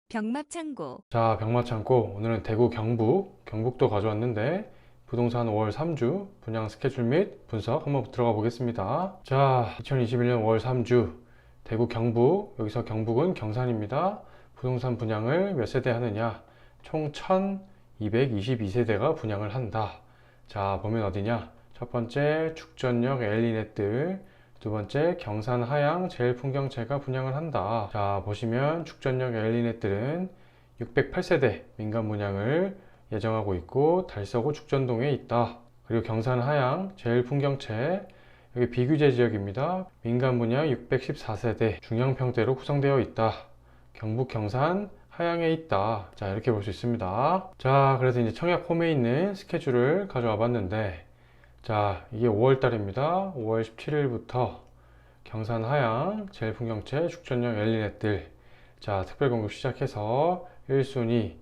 병마창고. 자, 병마창고. 오늘은 대구 경북도 가져왔는데 부동산 5월 3주 분양 스케줄 및 분석 한번 들어가 보겠습니다. 자, 2021년 5월 3주 대구 경북, 여기서 경북은 경산입니다. 부동산 분양을 몇 세대 하느냐? 총 1222세대가 분양을 한다. 자, 보면 어디냐? 첫 번째 죽전역 엘리넷들, 두 번째 경산 하양 제일풍경채가 분양을 한다. 자, 보시면 죽전역 엘리넷들은 608세대 민간 분양을 예정하고 있고 달서구 죽전동에 있다. 그리고 경산 하양 제일풍경채, 여기 비규제 지역입니다. 민간 분양 614세대 중형평대로 구성되어 있다. 경북 경산 하양에 있다. 자, 이렇게 볼 수 있습니다. 자, 그래서 이제 청약 홈에 있는 스케줄을 가져와 봤는데, 자, 이게 5월 달입니다. 5월 17일부터 경산 하양 제일풍경채 죽전역 엘리넷들, 자, 특별 공급 시작해서 1순위,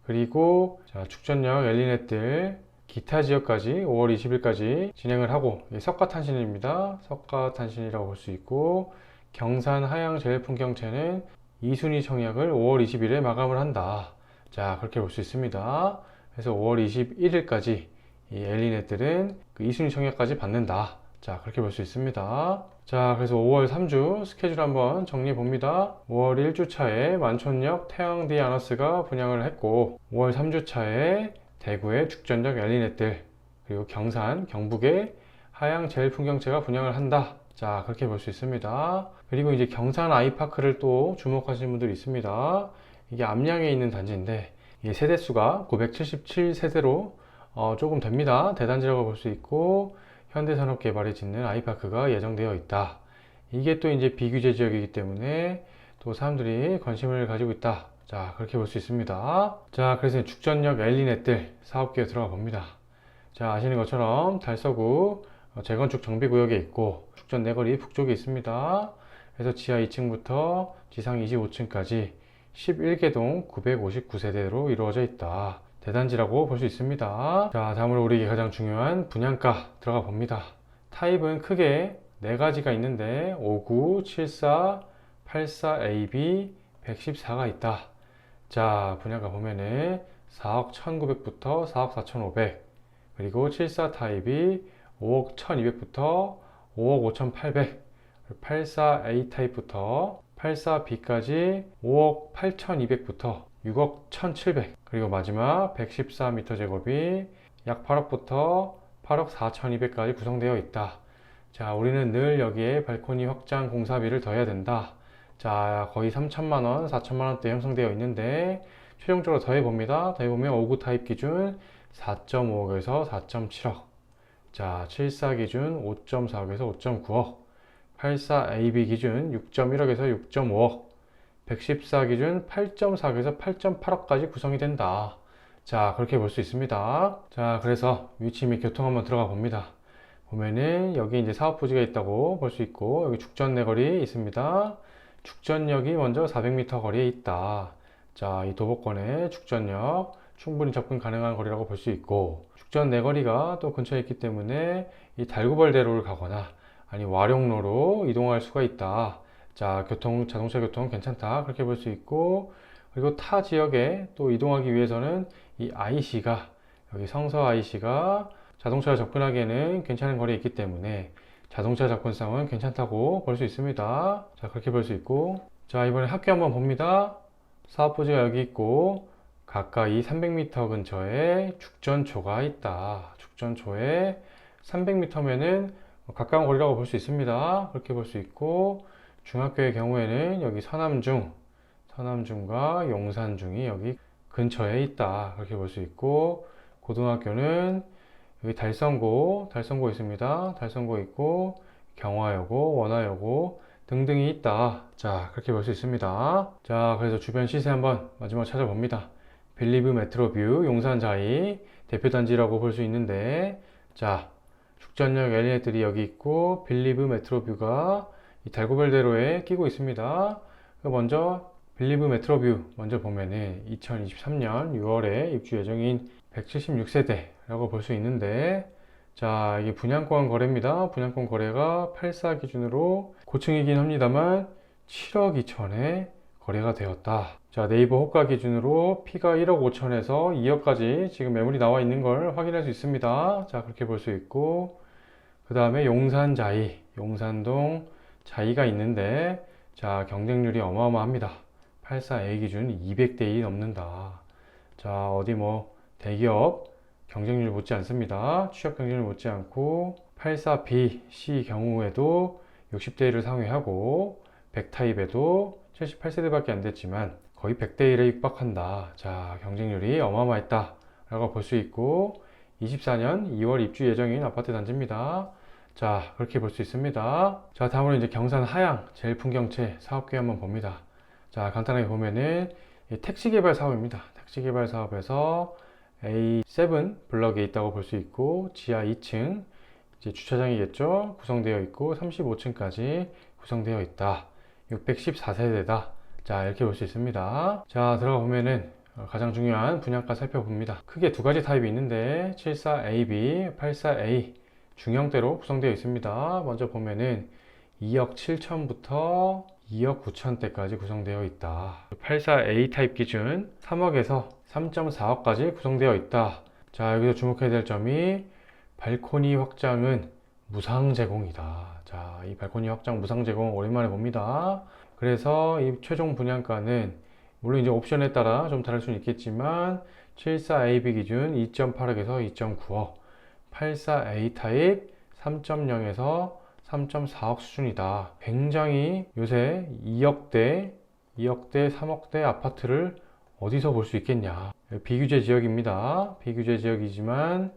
그리고 자, 죽전역 엘리넷들 기타 지역까지 5월 20일까지 진행을 하고, 석가탄신입니다. 석가탄신이라고 볼 수 있고, 경산 하양 제일풍경채는 2순위 청약을 5월 20일에 마감을 한다. 자, 그렇게 볼 수 있습니다. 그래서 5월 21일까지 이 엘리넷들은 그 2순위 청약까지 받는다. 자, 그렇게 볼 수 있습니다. 자, 그래서 5월 3주 스케줄 한번 정리해 봅니다. 5월 1주차에 만촌역 태양디 아너스가 분양을 했고, 5월 3주차에 대구의 죽전역 엘리넷들, 그리고 경산, 경북의 하양 제일풍경채가 분양을 한다. 자, 그렇게 볼 수 있습니다. 그리고 이제 경산 아이파크를 또 주목하시는 분들이 있습니다. 이게 암양에 있는 단지인데, 이 세대수가 977세대로 조금 됩니다. 대단지라고 볼 수 있고, 현대산업개발이 짓는 아이파크가 예정되어 있다. 이게 또 이제 비규제 지역이기 때문에 또 사람들이 관심을 가지고 있다. 자, 그렇게 볼 수 있습니다. 자, 그래서 죽전역 엘리넷들 사업계에 들어가 봅니다. 자, 아시는 것처럼 달서구 재건축 정비구역에 있고, 죽전 내거리 북쪽에 있습니다. 그래서 지하 2층부터 지상 25층까지 11개동 959세대로 이루어져 있다. 대단지라고 볼 수 있습니다. 자, 다음으로 우리에게 가장 중요한 분양가 들어가 봅니다. 타입은 크게 4가지가 있는데 59, 74, 84AB, 114가 있다. 자, 분양가 보면은 4억 1900부터 4억 4500, 그리고 74 타입이 5억 1200부터 5억 5800, 84A 타입부터 84B까지 5억 8200부터 6억 1700, 그리고 마지막 114m 제곱이 약 8억부터 8억 4200까지 구성되어 있다. 자, 우리는 늘 여기에 발코니 확장 공사비를 더해야 된다. 자, 거의 3천만원, 4천만원대 형성되어 있는데 최종적으로 더해봅니다. 더해보면 59 타입 기준 4.5억에서 4.7억, 자, 74 기준 5.4억에서 5.9억, 84 AB 기준 6.1억에서 6.5억, 114 기준 8.4억에서 8.8억까지 구성이 된다. 자, 그렇게 볼 수 있습니다. 자, 그래서 위치 및 교통 한번 들어가 봅니다. 보면은 여기 이제 사업부지가 있다고 볼 수 있고, 여기 죽전 내거리 있습니다. 죽전역이 먼저 400m 거리에 있다. 자, 이 도보권에 죽전역 충분히 접근 가능한 거리라고 볼 수 있고, 죽전 내거리가 또 근처에 있기 때문에 이 달구벌대로를 가거나 아니 와룡로로 이동할 수가 있다. 자, 자동차 교통 괜찮다. 그렇게 볼 수 있고, 그리고 타 지역에 또 이동하기 위해서는 이 IC가, 여기 성서 IC가 자동차가 접근하기에는 괜찮은 거리에 있기 때문에 자동차 접근성은 괜찮다고 볼 수 있습니다. 자, 그렇게 볼 수 있고, 자, 이번에 학교 한번 봅니다. 사업부지가 여기 있고, 가까이 300m 근처에 죽전초가 있다. 죽전초에 300m면은 가까운 거리라고 볼 수 있습니다. 그렇게 볼 수 있고, 중학교의 경우에는 여기 서남중과 용산중이 여기 근처에 있다. 그렇게 볼 수 있고, 고등학교는 여기 달성고 있습니다. 달성고 있고, 경화여고, 원화여고 등등이 있다. 자, 그렇게 볼 수 있습니다. 자, 그래서 주변 시세 한번 마지막 찾아봅니다. 빌리브 메트로뷰 용산자이 대표단지라고 볼 수 있는데, 자, 죽전역 엘리넷들이 여기 있고, 빌리브 메트로뷰가 이 달구별대로에 끼고 있습니다. 먼저 빌리브 메트로뷰 먼저 보면은 2023년 6월에 입주 예정인 176세대라고 볼 수 있는데, 자, 이게 분양권 거래입니다. 분양권 거래가 84 기준으로 고층이긴 합니다만 7억 2천에 거래가 되었다. 자, 네이버 호가 기준으로 P가 1억 5천에서 2억까지 지금 매물이 나와 있는 걸 확인할 수 있습니다. 자, 그렇게 볼 수 있고, 그 다음에 용산자이, 용산동 자이가 있는데, 자, 경쟁률이 어마어마합니다. 84A 기준 200대 1이 넘는다. 자, 어디 뭐 대기업 경쟁률 못지 않습니다. 취업 경쟁률 못지 않고 84B, C 경우에도 60대 1을 상회하고 100타입에도 78세대밖에 안 됐지만 거의 100대 1에 육박한다. 자, 경쟁률이 어마어마했다 라고 볼 수 있고 24년 2월 입주 예정인 아파트 단지입니다. 자, 그렇게 볼 수 있습니다. 자, 다음으로 이제 경산 하양 제일풍경채 사업계획 한번 봅니다. 자, 간단하게 보면은 택지 개발 사업입니다. 택지 개발 사업에서 A7 블럭에 있다고 볼 수 있고 지하 2층 이제 주차장이겠죠. 구성되어 있고 35층까지 구성되어 있다. 614세대다. 자, 이렇게 볼 수 있습니다. 자, 들어가 보면은 가장 중요한 분양가 살펴봅니다. 크게 두 가지 타입이 있는데 74AB, 84A 중형대로 구성되어 있습니다. 먼저 보면은 2억 7천부터 2억 9천대까지 구성되어 있다. 84A 타입 기준 3억에서 3.4억까지 구성되어 있다. 자, 여기서 주목해야 될 점이 발코니 확장은 무상 제공이다. 자, 이 발코니 확장 무상 제공 오랜만에 봅니다. 그래서 이 최종 분양가는 물론 이제 옵션에 따라 좀 다를 수는 있겠지만 74AB 기준 2.8억에서 2.9억, 84A 타입 3.0에서 3.4억 수준이다. 굉장히 요새 2억대, 3억대 아파트를 어디서 볼 수 있겠냐. 비규제 지역입니다. 비규제 지역이지만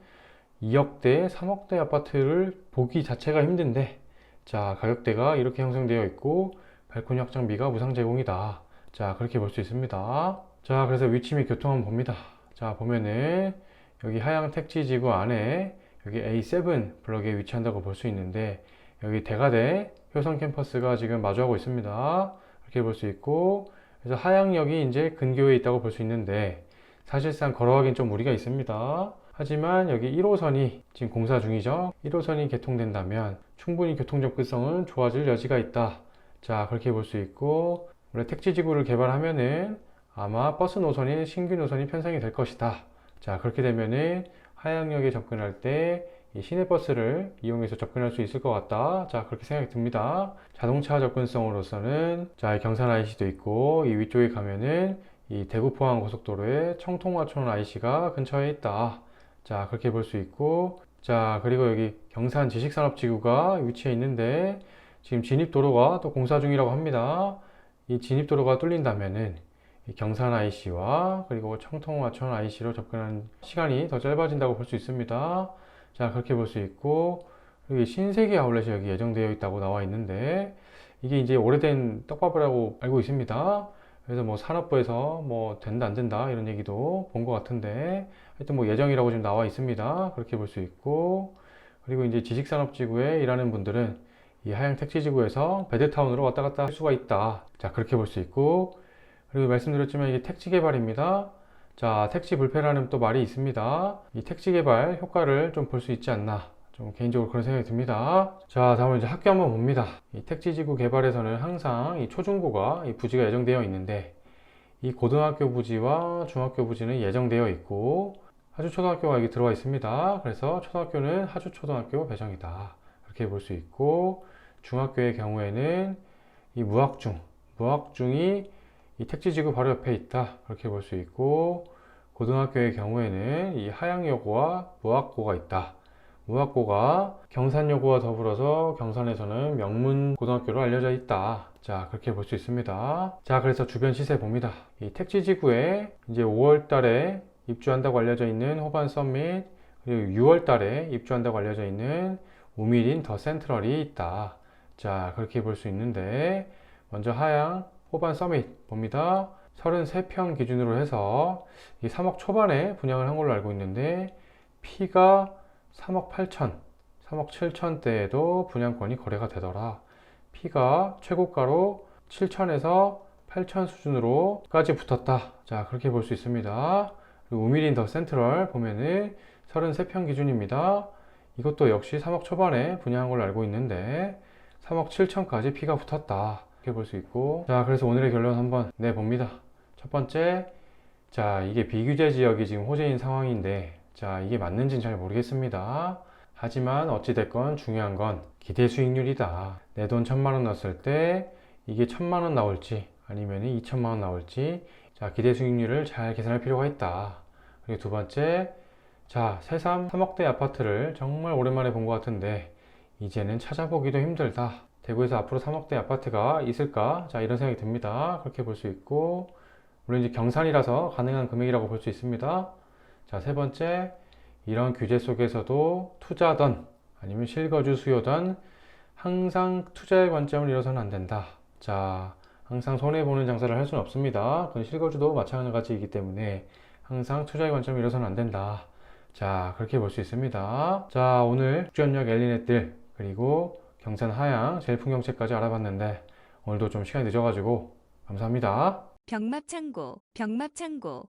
2억대, 3억대 아파트를 보기 자체가 힘든데, 자, 가격대가 이렇게 형성되어 있고 발코니 확장비가 무상 제공이다. 자, 그렇게 볼 수 있습니다. 자, 그래서 위치 및 교통 한번 봅니다. 자, 보면은 여기 하양 택지지구 안에 여기 A7 블럭에 위치한다고 볼 수 있는데, 여기 대가대 효성 캠퍼스가 지금 마주하고 있습니다. 이렇게 볼 수 있고, 그래서 하양역이 이제 근교에 있다고 볼 수 있는데, 사실상 걸어가긴 좀 무리가 있습니다. 하지만 여기 1호선이 지금 공사 중이죠. 1호선이 개통된다면 충분히 교통 접근성은 좋아질 여지가 있다. 자, 그렇게 볼 수 있고, 원래 택지지구를 개발하면은 아마 버스 노선이 신규 노선이 편성이 될 것이다. 자, 그렇게 되면은 하양역에 접근할 때 이 시내버스를 이용해서 접근할 수 있을 것 같다. 자, 그렇게 생각이 듭니다. 자동차 접근성으로서는 자, 경산 IC도 있고, 이 위쪽에 가면은 이 대구 포항 고속도로에 청통화촌 IC가 근처에 있다. 자, 그렇게 볼 수 있고, 자, 그리고 여기 경산 지식산업지구가 위치해 있는데 지금 진입도로가 또 공사 중이라고 합니다. 이 진입도로가 뚫린다면은 이 경산 IC와 그리고 청통화촌 IC로 접근하는 시간이 더 짧아진다고 볼 수 있습니다. 자, 그렇게 볼 수 있고, 여기 신세계 아울렛이 여기 예정되어 있다고 나와 있는데, 이게 이제 오래된 떡밥이라고 알고 있습니다. 그래서 뭐 산업부에서 뭐 된다 안 된다 이런 얘기도 본 것 같은데, 하여튼 뭐 예정이라고 지금 나와 있습니다. 그렇게 볼 수 있고, 그리고 이제 지식산업지구에 일하는 분들은 이 하양 택지지구에서 베드타운으로 왔다 갔다 할 수가 있다. 자, 그렇게 볼 수 있고, 그리고 말씀드렸지만 이게 택지 개발입니다. 자, 택지 불패라는 또 말이 있습니다. 이 택지 개발 효과를 좀 볼 수 있지 않나. 좀 개인적으로 그런 생각이 듭니다. 자, 다음은 이제 학교 한번 봅니다. 이 택지지구 개발에서는 항상 이 초중고가 이 부지가 예정되어 있는데, 이 고등학교 부지와 중학교 부지는 예정되어 있고, 하주초등학교가 여기 들어와 있습니다. 그래서 초등학교는 하주초등학교 배정이다. 이렇게 볼 수 있고, 중학교의 경우에는 이 무학중이 이 택지지구 바로 옆에 있다. 그렇게 볼 수 있고, 고등학교의 경우에는 이 하양여고와 무학고가 있다. 무학고가 경산여고와 더불어서 경산에서는 명문 고등학교로 알려져 있다. 자, 그렇게 볼 수 있습니다. 자, 그래서 주변 시세 봅니다. 이 택지지구에 이제 5월 달에 입주한다고 알려져 있는 호반 서밋, 그리고 6월 달에 입주한다고 알려져 있는 우미린 더 센트럴이 있다. 자, 그렇게 볼 수 있는데, 먼저 하양 호반 서밋 봅니다. 33평 기준으로 해서 이 3억 초반에 분양을 한 걸로 알고 있는데, P가 3억 8천, 3억 7천대에도 분양권이 거래가 되더라. P가 최고가로 7천에서 8천 수준으로까지 붙었다. 자, 그렇게 볼 수 있습니다. 그리고 우미린 더 센트럴 보면은 33평 기준입니다. 이것도 역시 3억 초반에 분양한 걸로 알고 있는데 3억 7천까지 P가 붙었다. 그렇게 볼 수 있고, 자, 그래서 오늘의 결론 한번 내봅니다. 첫 번째, 자, 이게 비규제 지역이 지금 호재인 상황인데, 자, 이게 맞는지는 잘 모르겠습니다. 하지만 어찌됐건 중요한 건 기대 수익률이다. 내 돈 1,000만 원 넣었을 때 이게 1,000만 원 나올지 아니면 2,000만 원 나올지, 자, 기대 수익률을 잘 계산할 필요가 있다. 그리고 두 번째, 자, 새삼 3억대 아파트를 정말 오랜만에 본 것 같은데 이제는 찾아보기도 힘들다. 대구에서 앞으로 3억대 아파트가 있을까? 자, 이런 생각이 듭니다. 그렇게 볼 수 있고, 물론 이제 경산이라서 가능한 금액이라고 볼 수 있습니다. 자, 세 번째, 이런 규제 속에서도 투자든 아니면 실거주 수요든 항상 투자의 관점을 잃어서는 안 된다. 자, 항상 손해보는 장사를 할 수는 없습니다. 그건 실거주도 마찬가지이기 때문에 항상 투자의 관점을 잃어서는 안 된다. 자, 그렇게 볼 수 있습니다. 자, 오늘 국전역 엘리넷들 그리고 경산 하양 제일풍경채까지 알아봤는데 오늘도 좀 시간이 늦어가지고 감사합니다. 병합창고